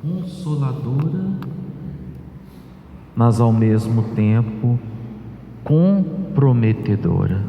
consoladora, mas ao mesmo tempo comprometedora.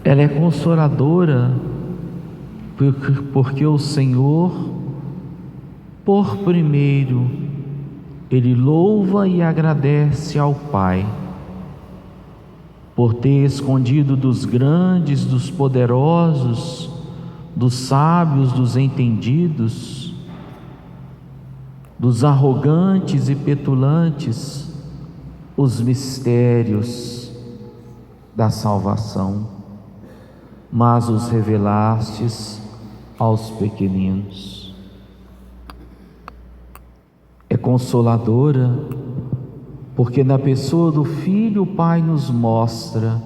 Ela é consoladora porque o Senhor, por primeiro, Ele louva e agradece ao Pai por ter escondido dos grandes, dos poderosos, dos sábios, dos entendidos, dos arrogantes e petulantes, os mistérios da salvação, mas os revelastes aos pequeninos. É consoladora porque na pessoa do Filho o Pai nos mostra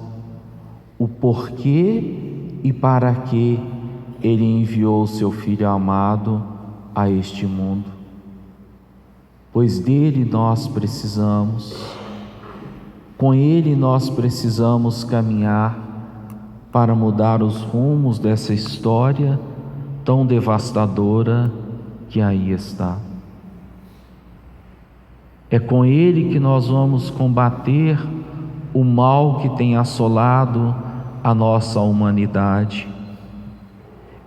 o porquê e para que Ele enviou o seu Filho amado a este mundo, pois dele nós precisamos, com Ele nós precisamos caminhar para mudar os rumos dessa história tão devastadora que aí está. É com Ele que nós vamos combater o mal que tem assolado a nossa humanidade.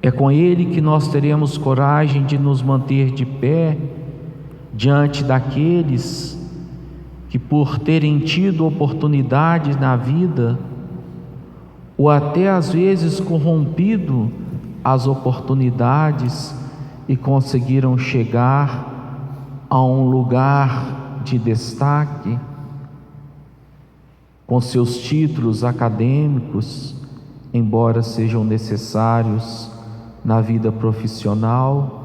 É com Ele que nós teremos coragem de nos manter de pé diante daqueles que, por terem tido oportunidades na vida, ou até às vezes corrompido as oportunidades e conseguiram chegar a um lugar de destaque, com seus títulos acadêmicos, embora sejam necessários na vida profissional,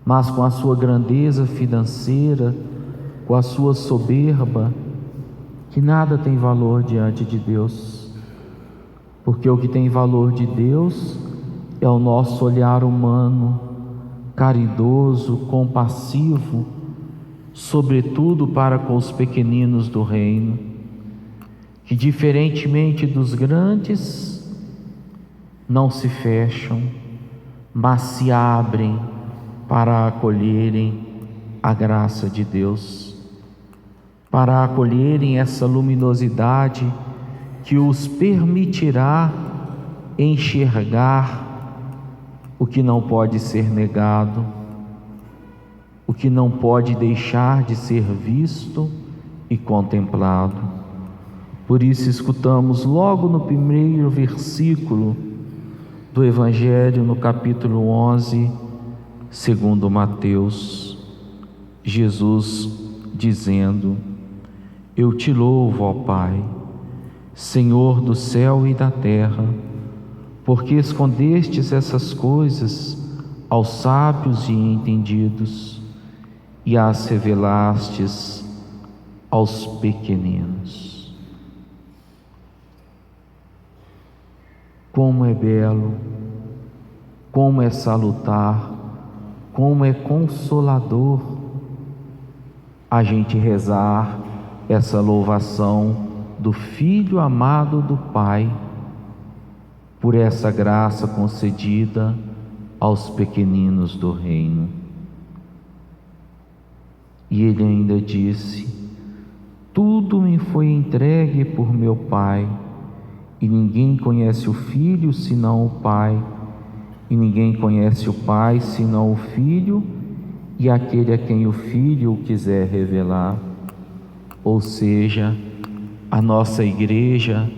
mas com a sua grandeza financeira, com a sua soberba, que nada tem valor diante de Deus, porque o que tem valor de Deus é o nosso olhar humano, caridoso, compassivo, sobretudo para com os pequeninos do reino, que diferentemente dos grandes, não se fecham, mas se abrem para acolherem a graça de Deus, para acolherem essa luminosidade que os permitirá enxergar o que não pode ser negado, o que não pode deixar de ser visto e contemplado. Por isso escutamos logo no primeiro versículo do Evangelho, no capítulo 11, segundo Mateus, Jesus dizendo: Eu te louvo, ó Pai, Senhor do céu e da terra, porque escondestes essas coisas aos sábios e entendidos e as revelastes aos pequeninos. Como é belo, como é salutar, como é consolador a gente rezar essa louvação do Filho amado do Pai, por essa graça concedida aos pequeninos do reino. E Ele ainda disse: Tudo me foi entregue por meu Pai, e ninguém conhece o Filho senão o Pai, e ninguém conhece o Pai senão o Filho, e aquele a quem o Filho o quiser revelar. Ou seja, a nossa igreja,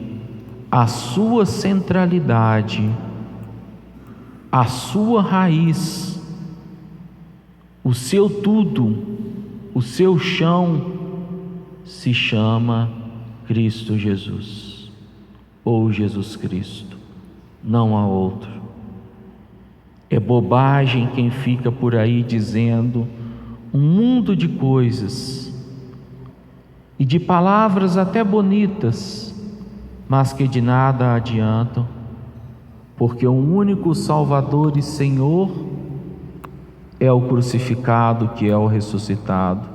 a sua centralidade, a sua raiz, o seu tudo, o seu chão se chama Cristo Jesus, ou Jesus Cristo, não há outro. É bobagem quem fica por aí dizendo um mundo de coisas e de palavras até bonitas, mas que de nada adiantam, porque o único Salvador e Senhor é o crucificado, que é o ressuscitado,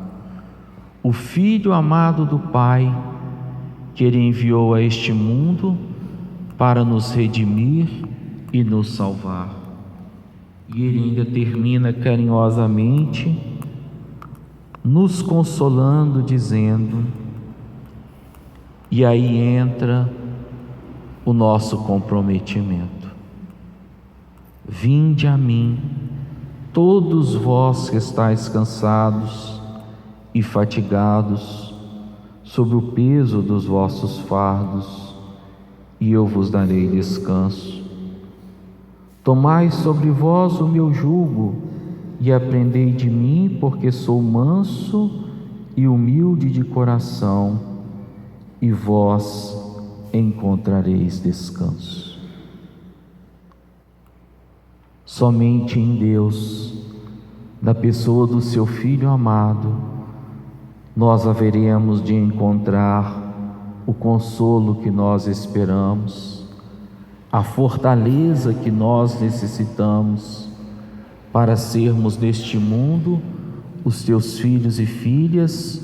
o Filho amado do Pai, que Ele enviou a este mundo para nos redimir e nos salvar. E ele ainda termina carinhosamente, nos consolando, dizendo: e aí entra o nosso comprometimento. Vinde a mim, todos vós que estáis cansados e fatigados, sob o peso dos vossos fardos, e eu vos darei descanso. Tomai sobre vós o meu jugo e aprendei de mim, porque sou manso e humilde de coração, e vós encontrareis descanso. Somente em Deus, na pessoa do seu Filho amado, nós haveremos de encontrar o consolo que nós esperamos, a fortaleza que nós necessitamos para sermos neste mundo os teus filhos e filhas,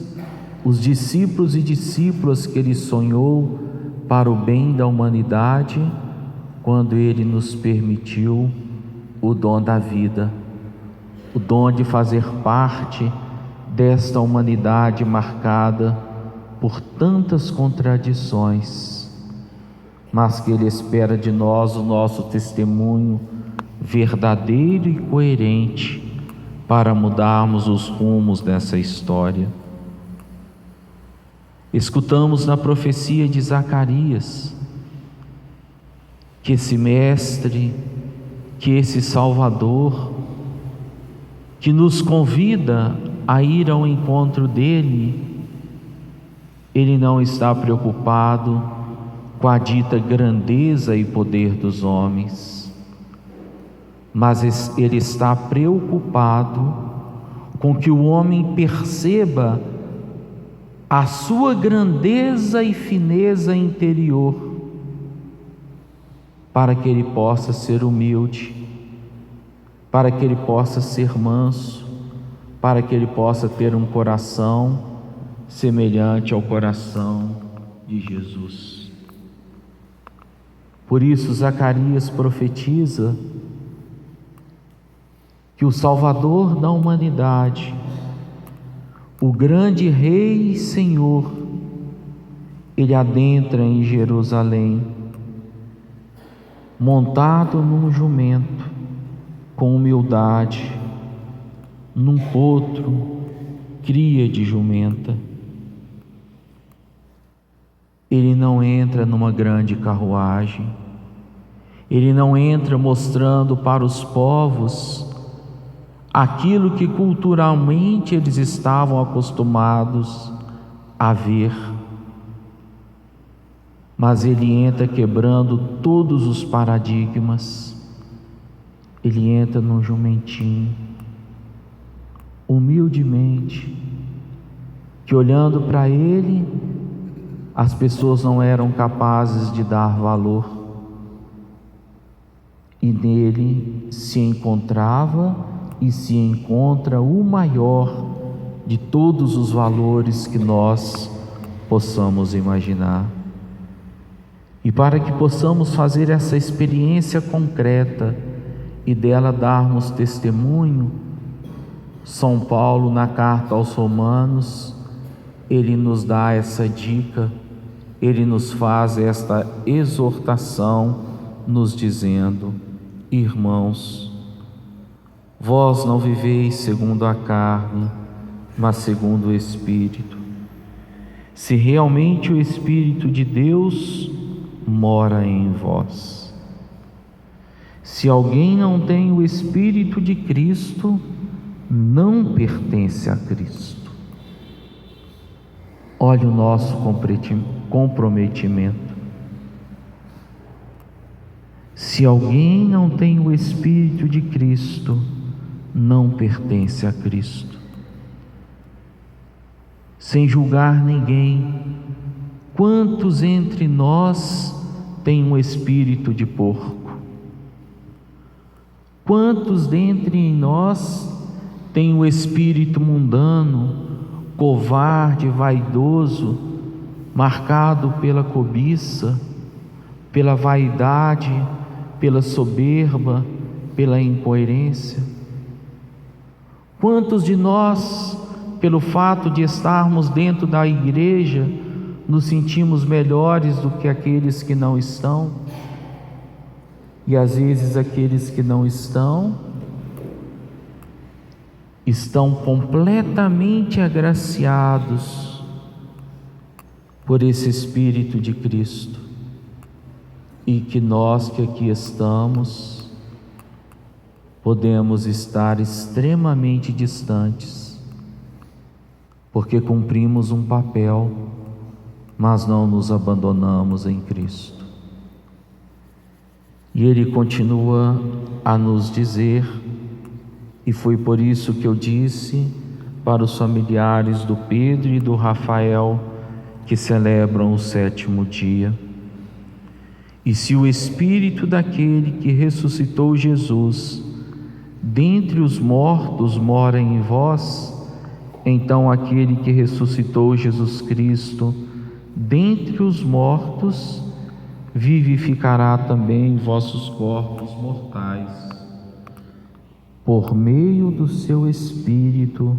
os discípulos e discípulas que Ele sonhou para o bem da humanidade, quando Ele nos permitiu o dom da vida, o dom de fazer parte desta humanidade marcada por tantas contradições, mas que Ele espera de nós o nosso testemunho verdadeiro e coerente para mudarmos os rumos dessa história. Escutamos na profecia de Zacarias que esse Mestre, que esse Salvador, que nos convida a ir ao encontro dele, Ele não está preocupado com a dita grandeza e poder dos homens, mas Ele está preocupado com que o homem perceba a sua grandeza e fineza interior, para que ele possa ser humilde, para que ele possa ser manso, para que ele possa ter um coração semelhante ao coração de Jesus. Por isso Zacarias profetiza que o Salvador da humanidade, o grande Rei e Senhor, Ele adentra em Jerusalém, montado num jumento, com humildade, num potro, cria de jumenta. Ele não entra numa grande carruagem, Ele não entra mostrando para os povos aquilo que culturalmente eles estavam acostumados a ver, mas Ele entra quebrando todos os paradigmas. Ele entra num jumentinho, humildemente, que olhando para Ele, as pessoas não eram capazes de dar valor, e nele se encontrava e se encontra o maior de todos os valores que nós possamos imaginar. E para que possamos fazer essa experiência concreta e dela darmos testemunho, São Paulo, na carta aos Romanos, ele nos dá essa dica, ele nos faz esta exortação, nos dizendo: irmãos, vós não viveis segundo a carne, mas segundo o Espírito. Se realmente o Espírito de Deus mora em vós. Se alguém não tem o Espírito de Cristo, não pertence a Cristo. Olha o nosso comprometimento. Se alguém não tem o Espírito de Cristo, não pertence a Cristo. Sem julgar ninguém, quantos entre nós têm um espírito de porco? Quantos dentre nós têm o espírito mundano, covarde, vaidoso, marcado pela cobiça, pela vaidade, pela soberba, pela incoerência? Quantos de nós, pelo fato de estarmos dentro da igreja, nos sentimos melhores do que aqueles que não estão? E às vezes aqueles que não estão completamente agraciados por esse Espírito de Cristo, e que nós que aqui estamos podemos estar extremamente distantes, porque cumprimos um papel, mas não nos abandonamos em Cristo. E Ele continua a nos dizer, e foi por isso que eu disse para os familiares do Pedro e do Rafael, que celebram o 7º dia: e se o Espírito daquele que ressuscitou Jesus dentre os mortos mora em vós, então aquele que ressuscitou Jesus Cristo dentre os mortos vivificará também vossos corpos mortais, por meio do seu Espírito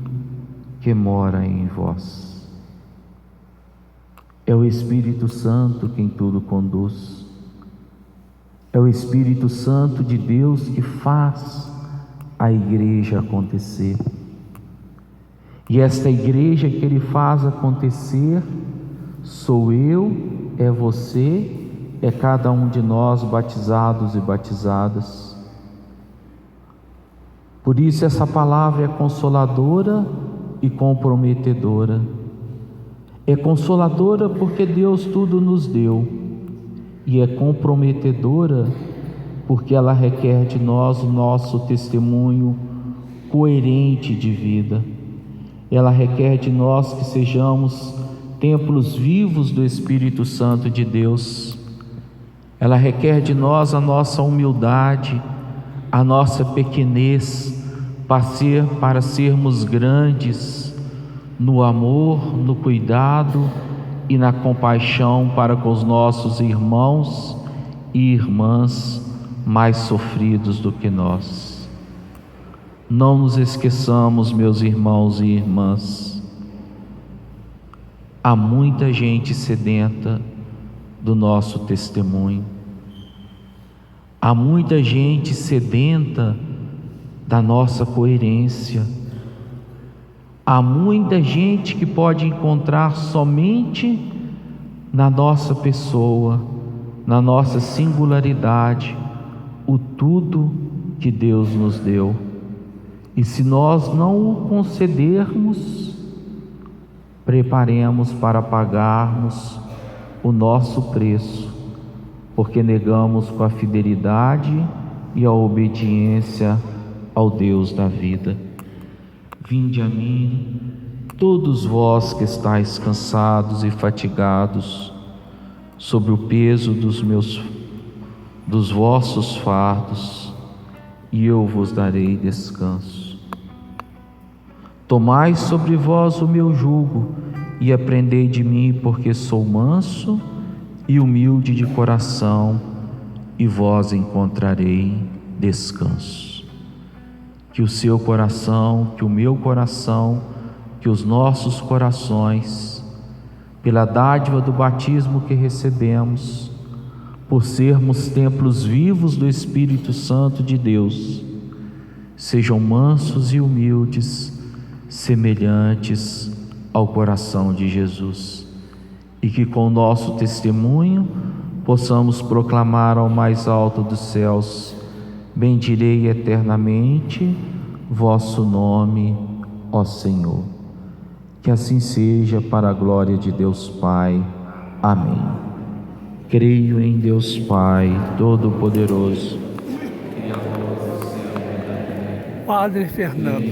que mora em vós. É o Espírito Santo quem tudo conduz. É o Espírito Santo de Deus que faz a igreja acontecer. E esta igreja que Ele faz acontecer sou eu, é você, é cada um de nós batizados e batizadas. Por isso essa palavra é consoladora e comprometedora. É consoladora porque Deus tudo nos deu, e é comprometedora porque ela requer de nós o nosso testemunho coerente de vida. Ela requer de nós que sejamos templos vivos do Espírito Santo de Deus. Ela requer de nós a nossa humildade, a nossa pequenez, para sermos grandes no amor, no cuidado e na compaixão para com os nossos irmãos e irmãs mais sofridos do que nós. Não nos esqueçamos, meus irmãos e irmãs, há muita gente sedenta do nosso testemunho. Há muita gente sedenta da nossa coerência. Há muita gente que pode encontrar somente na nossa pessoa, na nossa singularidade, o tudo que Deus nos deu. E se nós não o concedermos, preparemos para pagarmos o nosso preço, porque negamos com a fidelidade e a obediência ao Deus da vida. Vinde a mim, todos vós que estáis cansados e fatigados, sobre o peso dos vossos fardos, e eu vos darei descanso. Tomai sobre vós o meu jugo e aprendei de mim, porque sou manso e humilde de coração, e vós encontrarei descanso. Que o seu coração, que o meu coração, que os nossos corações, pela dádiva do batismo que recebemos, por sermos templos vivos do Espírito Santo de Deus, sejam mansos e humildes, semelhantes ao coração de Jesus, e que com o nosso testemunho possamos proclamar ao mais alto dos céus: bendirei eternamente vosso nome, ó Senhor. Que assim seja, para a glória de Deus Pai. Amém. Creio em Deus Pai Todo-Poderoso, Criador do céu e da terra. Padre Fernando.